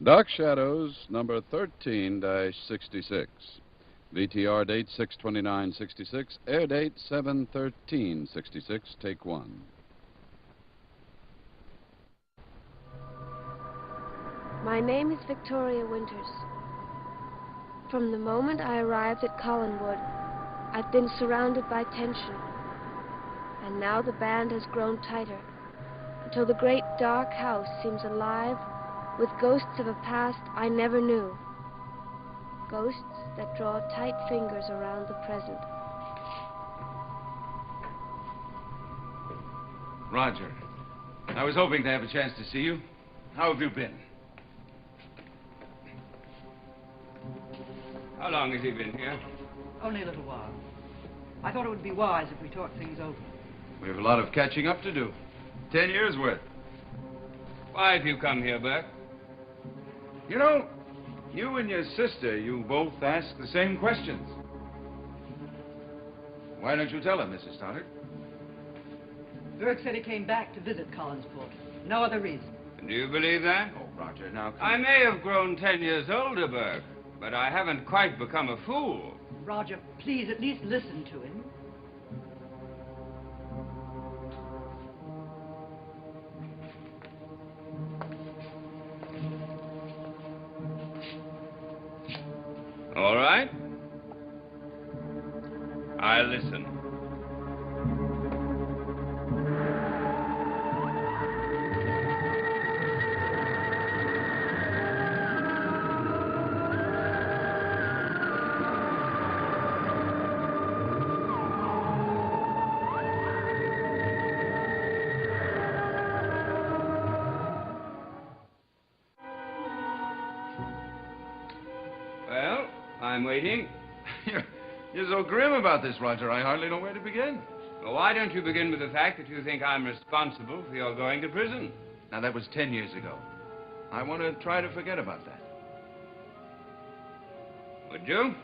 Dark Shadows, number 13-66. VTR date 6/29/66. Air date 7/13/66. Take one. My name is Victoria Winters. From the moment I arrived at Collinwood, I've been surrounded by tension. And now the band has grown tighter, until the great dark house seems alive with ghosts of a past I never knew. Ghosts that draw tight fingers around the present. Roger, I was hoping to have a chance to see you. How have you been? How long has he been here? Only a little while. I thought it would be wise if we talked things over. We have a lot of catching up to do. 10 years' worth. Why have you come here, Burke? You know, you and your sister, you both ask the same questions. Why don't you tell her, Mrs. Stoddard? Burke said he came back to visit Collinsport. No other reason. Do you believe that? Oh, Roger, now come I may have grown 10 years older, Burke, but I haven't quite become a fool. Roger, please at least listen to him. All right. I'll listen. Well, I'm waiting. You're so grim about this, Roger. I hardly know where to begin. Well, why don't you begin with the fact that you think I'm responsible for your going to prison? Now, that was 10 years ago. I want to try to forget about that. Would you?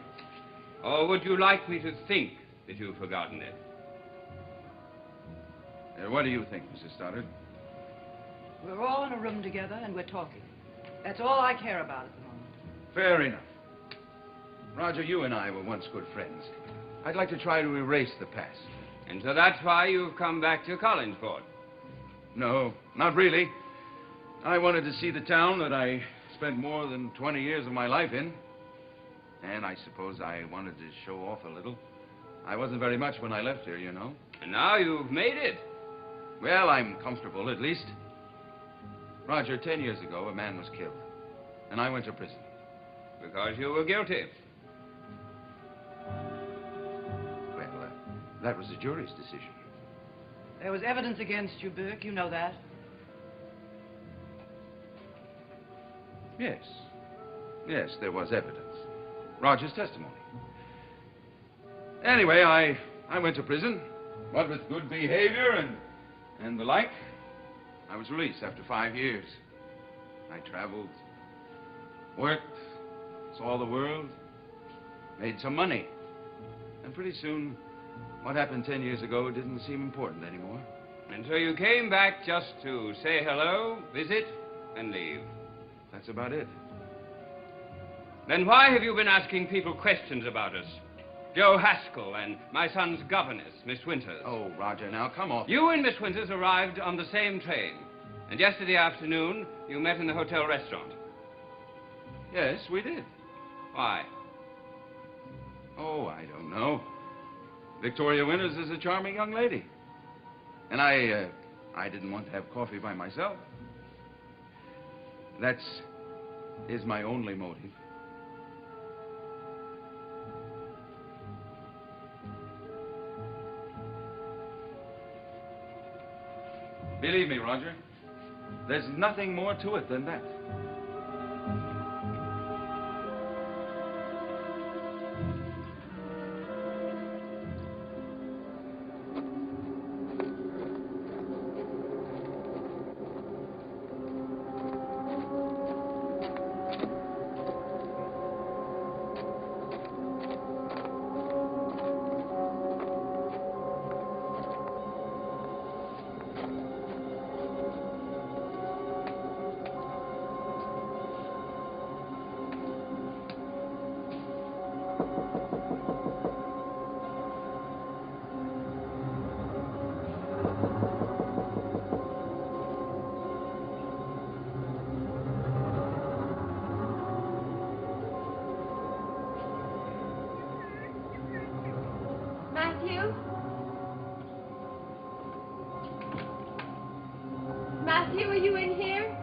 Or would you like me to think that you've forgotten it? What do you think, Mrs. Stoddard? We're all in a room together and we're talking. That's all I care about at the moment. Fair enough. Roger, you and I were once good friends. I'd like to try to erase the past. And so that's why you've come back to Collinsport? No, not really. I wanted to see the town that I spent more than 20 years of my life in. And I suppose I wanted to show off a little. I wasn't very much when I left here, you know. And now you've made it. Well, I'm comfortable, at least. Roger, 10 years ago, a man was killed. And I went to prison. Because you were guilty. Well, that was the jury's decision. There was evidence against you, Burke. You know that. Yes. Yes, there was evidence. Roger's testimony. Anyway, I went to prison. What with good behavior and the like. I was released after 5 years. I traveled, worked, saw the world, made some money. And pretty soon, what happened 10 years ago didn't seem important anymore. And so you came back just to say hello, visit, and leave. That's about it. Then why have you been asking people questions about us? Joe Haskell and my son's governess, Miss Winters. Oh, Roger, now come off. You and Miss Winters arrived on the same train. And yesterday afternoon, you met in the hotel restaurant. Yes, we did. Why? Oh, I don't know. Victoria Winters is a charming young lady. And I didn't want to have coffee by myself. Is my only motive. Believe me, Roger, there's nothing more to it than that. Matthew, are you in here?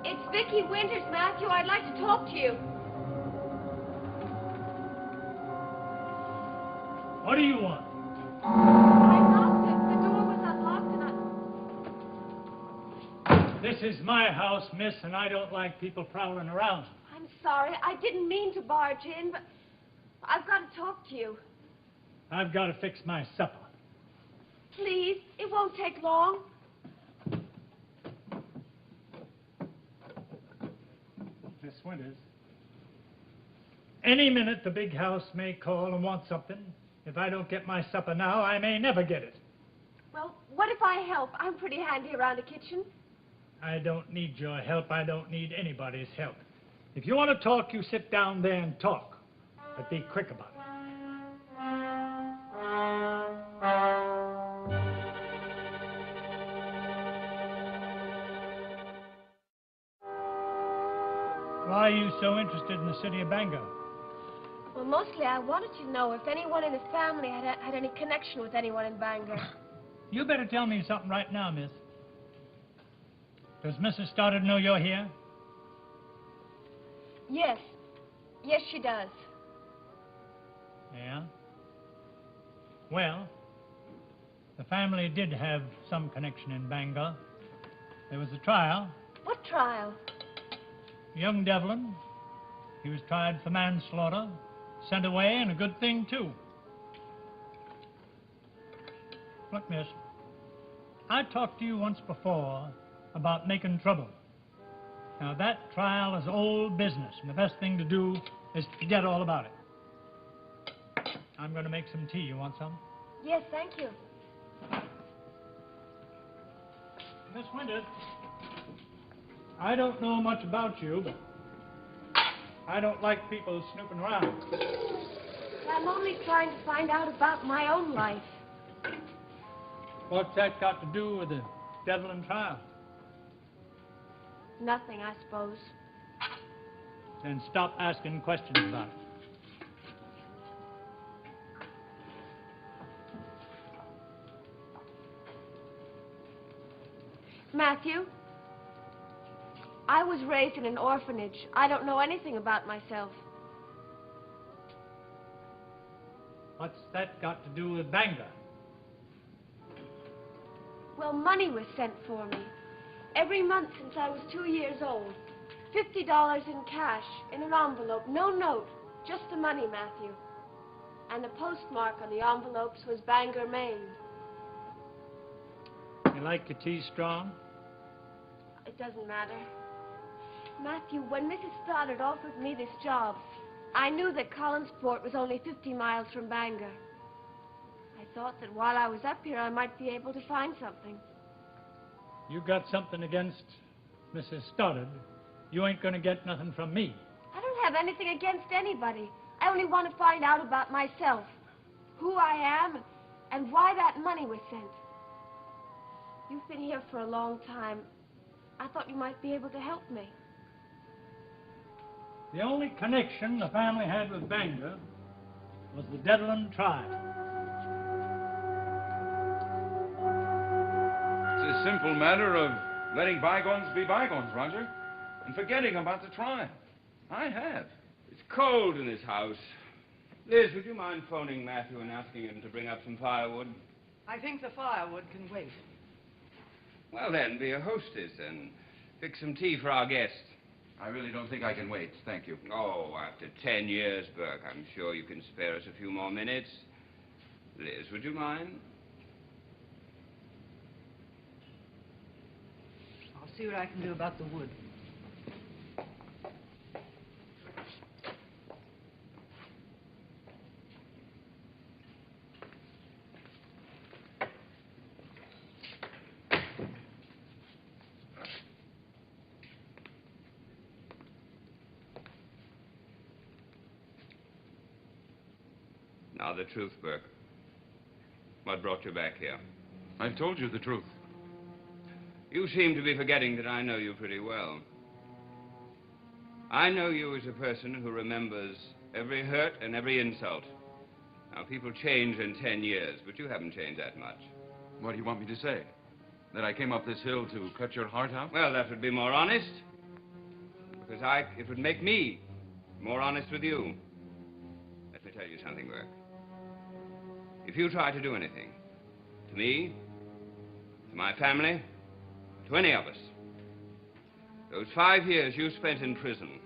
It's Vicky Winters, Matthew. I'd like to talk to you. What do you want? I knocked it. The door was unlocked and This is my house, miss, and I don't like people prowling around. I'm sorry. I didn't mean to barge in, but I've got to talk to you. I've got to fix my supper. Please, it won't take long. Miss Winters, any minute the big house may call and want something. If I don't get my supper now, I may never get it. Well, what if I help? I'm pretty handy around the kitchen. I don't need your help. I don't need anybody's help. If you want to talk, you sit down there and talk. But be quick about it. Why are you so interested in the city of Bangor? Well, mostly I wanted to know if anyone in the family had any connection with anyone in Bangor. You better tell me something right now, miss. Does Mrs. Stoddard know you're here? Yes. Yes, she does. Yeah? Well, the family did have some connection in Bangor. There was a trial. What trial? Young Devlin, he was tried for manslaughter, sent away, and a good thing, too. Look, miss, I talked to you once before about making trouble. Now, that trial is old business, and the best thing to do is to forget all about it. I'm going to make some tea. You want some? Yes, thank you. Miss Winters, I don't know much about you, but I don't like people snooping around. I'm only trying to find out about my own life. What's that got to do with the Devlin trial? Nothing, I suppose. Then stop asking questions about it. Matthew, I was raised in an orphanage. I don't know anything about myself. What's that got to do with Bangor? Well, money was sent for me. Every month since I was 2 years old. $50 in cash, in an envelope. No note, just the money, Matthew. And the postmark on the envelopes was Bangor, Maine. You like your tea strong? It doesn't matter. Matthew, when Mrs. Stoddard offered me this job, I knew that Collinsport was only 50 miles from Bangor. I thought that while I was up here, I might be able to find something. You got something against Mrs. Stoddard. You ain't gonna get nothing from me. I don't have anything against anybody. I only want to find out about myself, who I am, and why that money was sent. You've been here for a long time. I thought you might be able to help me. The only connection the family had with Bangor was the Devlin trial. It's a simple matter of letting bygones be bygones, Roger, and forgetting about the trial. I have. It's cold in this house. Liz, would you mind phoning Matthew and asking him to bring up some firewood? I think the firewood can wait. Well, then, be a hostess and fix some tea for our guest. I really don't think I can wait. Thank you. Oh, after 10 years, Burke, I'm sure you can spare us a few more minutes. Liz, would you mind? I'll see what I can do about the wood. Now, the truth, Burke. What brought you back here? I've told you the truth. You seem to be forgetting that I know you pretty well. I know you as a person who remembers every hurt and every insult. Now, people change in 10 years, but you haven't changed that much. What do you want me to say? That I came up this hill to cut your heart out? Well, that would be more honest. Because it would make me more honest with you. Let me tell you something, Burke. If you try to do anything, to me, to my family, to any of us, those 5 years you spent in prison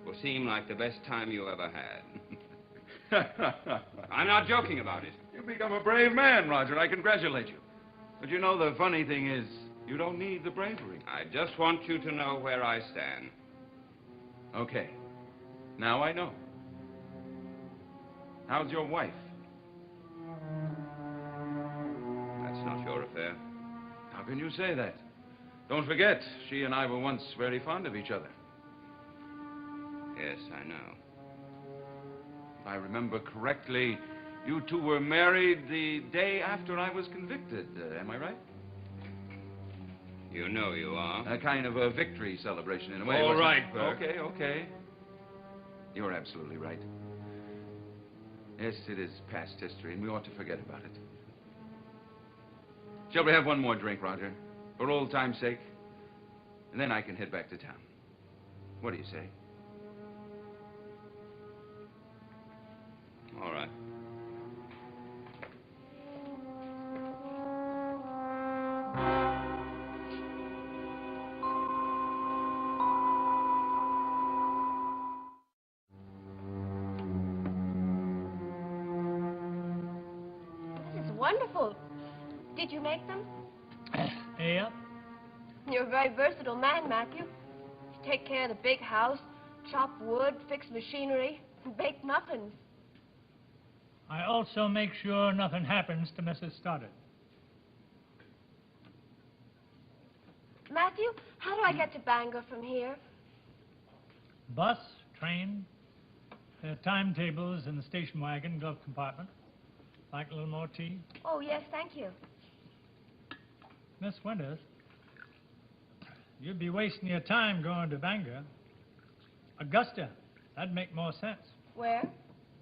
will seem like the best time you ever had. I'm not joking about it. You've become a brave man, Roger. I congratulate you. But you know, the funny thing is, you don't need the bravery. I just want you to know where I stand. Okay. Now I know. How's your wife? That's not your affair. How can you say that? Don't forget, she and I were once very fond of each other. Yes, I know. If I remember correctly, you two were married the day after I was convicted. Am I right? You know you are. A kind of a victory celebration in a way. All wasn't right, it? Burke. Okay. You're absolutely right. Yes, it is past history, and we ought to forget about it. Shall we have one more drink, Roger? For old time's sake? And then I can head back to town. What do you say? All right. This is wonderful. Did you make them? Yep. You're a very versatile man, Matthew. You take care of the big house, chop wood, fix machinery, and bake muffins. I also make sure nothing happens to Mrs. Stoddard. Matthew, how do I get to Bangor from here? Bus, train, there are timetables in the station wagon, glove compartment. Like a little more tea? Oh, yes, thank you. Miss Winters, you'd be wasting your time going to Bangor. Augusta, that'd make more sense. Where?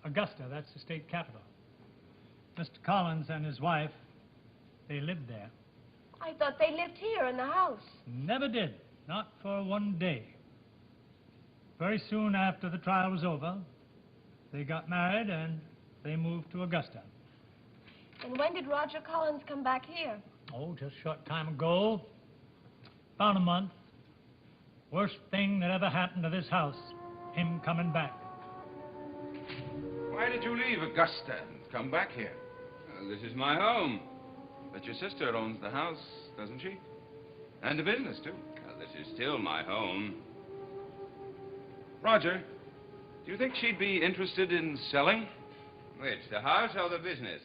Augusta, that's the state capital. Mr. Collins and his wife, they lived there. I thought they lived here in the house. Never did, not for one day. Very soon after the trial was over, they got married and they moved to Augusta. And when did Roger Collins come back here? Oh, just a short time ago. About a month. Worst thing that ever happened to this house, him coming back. Why did you leave Augusta and come back here? This is my home. But your sister owns the house, doesn't she? And the business, too. This is still my home. Roger, do you think she'd be interested in selling? Which, the house or the business?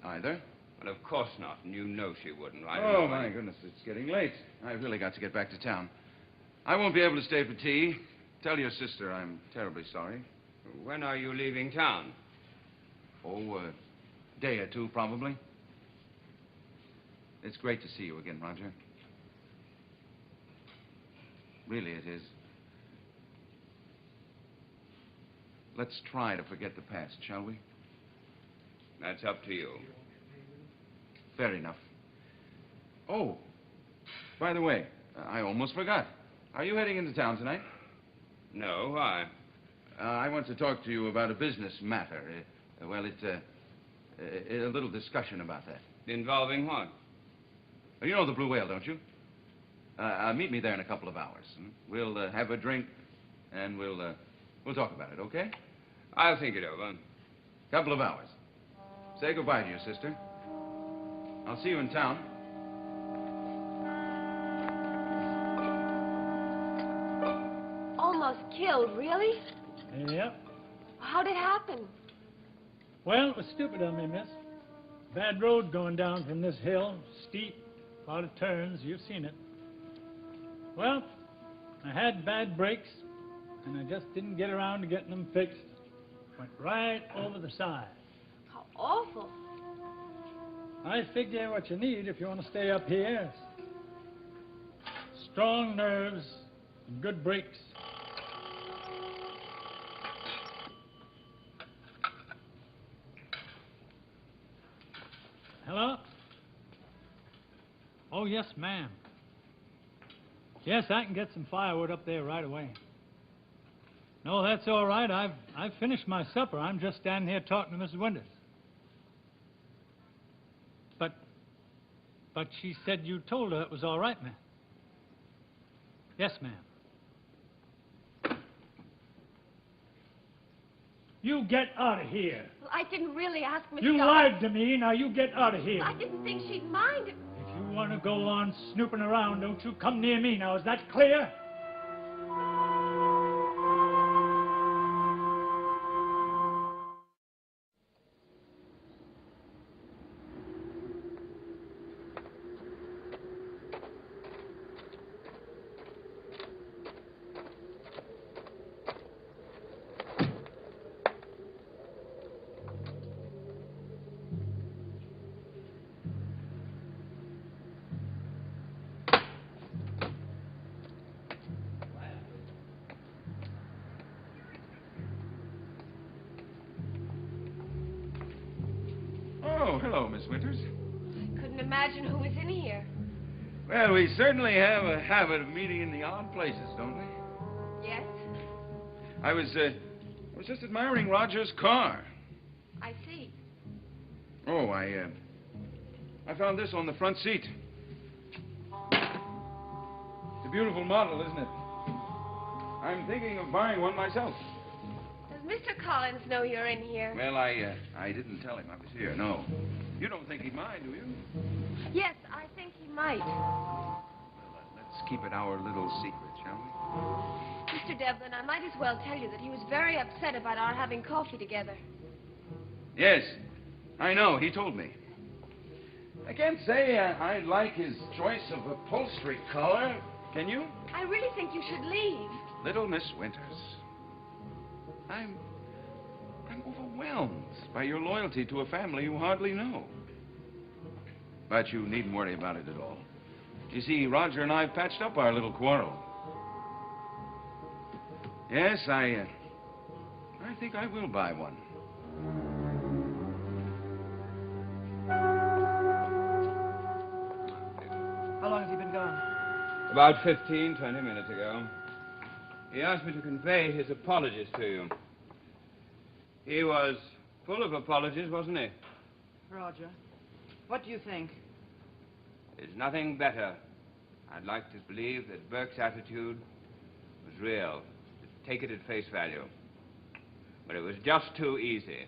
Either. Well, of course not, and you know she wouldn't. Oh, my goodness, it's getting late. I've really got to get back to town. I won't be able to stay for tea. Tell your sister I'm terribly sorry. When are you leaving town? Oh, a day or two, probably. It's great to see you again, Roger. Really, it is. Let's try to forget the past, shall we? That's up to you. Fair enough. Oh, by the way, I almost forgot. Are you heading into town tonight? No, why? I want to talk to you about a business matter. Well, it's a little discussion about that. Involving what? You know the Blue Whale, don't you? Meet me there in a couple of hours. We'll have a drink, and we'll talk about it, okay? I'll think it over. Couple of hours. Say goodbye to your sister. I'll see you in town. Almost killed, really? Yep. How'd it happen? Well, it was stupid of me, miss. Bad road going down from this hill. Steep, a lot of turns. You've seen it. Well, I had bad brakes, and I just didn't get around to getting them fixed. Went right over the side. How awful. I figure what you need if you want to stay up here is strong nerves and good brakes. Hello? Oh, yes, ma'am. Yes, I can get some firewood up there right away. No, that's all right. I've finished my supper. I'm just standing here talking to Mrs. Winters. But she said you told her it was all right, ma'am. Yes, ma'am. You get out of here. Well, I didn't really ask Miss You Stoddard. lied to me. Now you get out of here. I didn't think she'd mind. If you want to go on snooping around, don't you come near me now. Is that clear? Oh, hello, Miss Winters. I couldn't imagine who was in here. Well, we certainly have a habit of meeting in the odd places, don't we? Yes? I was just admiring Roger's car. I see. Oh, I found this on the front seat. It's a beautiful model, isn't it? I'm thinking of buying one myself. Does Mr. Collins know you're in here? Well, I didn't tell him I was here, no. You don't think he'd mind, do you? Yes, I think he might. Well, let's keep it our little secret, shall we? Mr. Devlin, I might as well tell you that he was very upset about our having coffee together. Yes, I know. He told me. I can't say I like his choice of upholstery color. Can you? I really think you should leave. Little Miss Winters, I'm overwhelmed by your loyalty to a family you hardly know. But you needn't worry about it at all. You see, Roger and I patched up our little quarrel. Yes, I think I will buy one. How long has he been gone? About 15, 20 minutes ago. He asked me to convey his apologies to you. He was full of apologies, wasn't he? Roger, what do you think? There's nothing better. I'd like to believe that Burke's attitude was real. Take it at face value. But it was just too easy.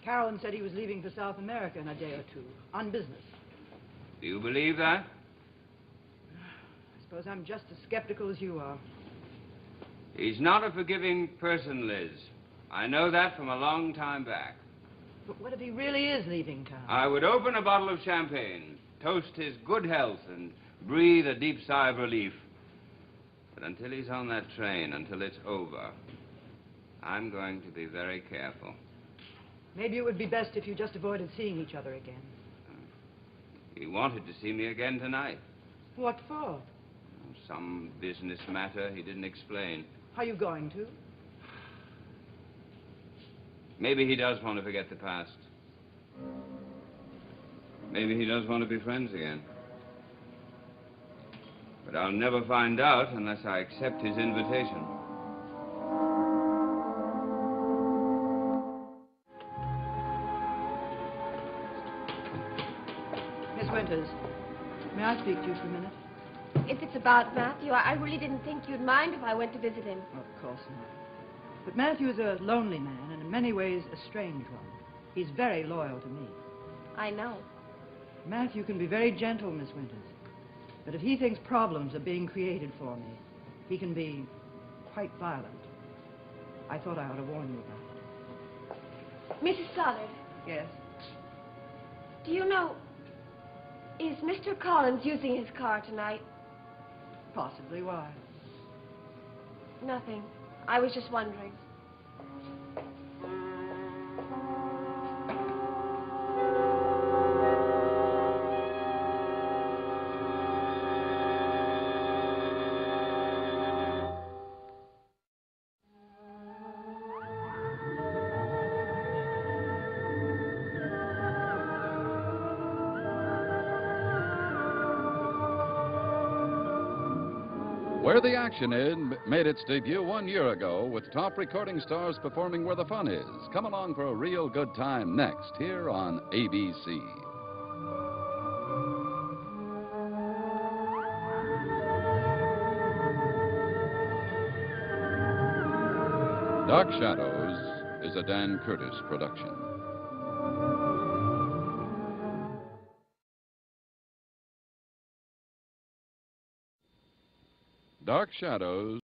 Carolyn said he was leaving for South America in a day or two, on business. Do you believe that? I suppose I'm just as skeptical as you are. He's not a forgiving person, Liz. I know that from a long time back. But what if he really is leaving town? I would open a bottle of champagne, toast his good health, and breathe a deep sigh of relief. But until he's on that train, until it's over, I'm going to be very careful. Maybe it would be best if you just avoided seeing each other again. He wanted to see me again tonight. What for? Some business matter he didn't explain. Are you going to? Maybe he does want to forget the past. Maybe he does want to be friends again. But I'll never find out unless I accept his invitation. Miss Winters, may I speak to you for a minute? If it's about Matthew, I really didn't think you'd mind if I went to visit him. Of course not. But Matthew is a lonely man, and in many ways a strange one. He's very loyal to me. I know. Matthew can be very gentle, Miss Winters. But if he thinks problems are being created for me, he can be quite violent. I thought I ought to warn you about it. Mrs. Stoddard, Yes? do you know, is Mr. Collins using his car tonight? Possibly. Why? Nothing. I was just wondering. Where the Action Is made its debut 1 year ago with top recording stars performing where the fun is. Come along for a real good time next here on ABC. Dark Shadows is a Dan Curtis production. Dark Shadows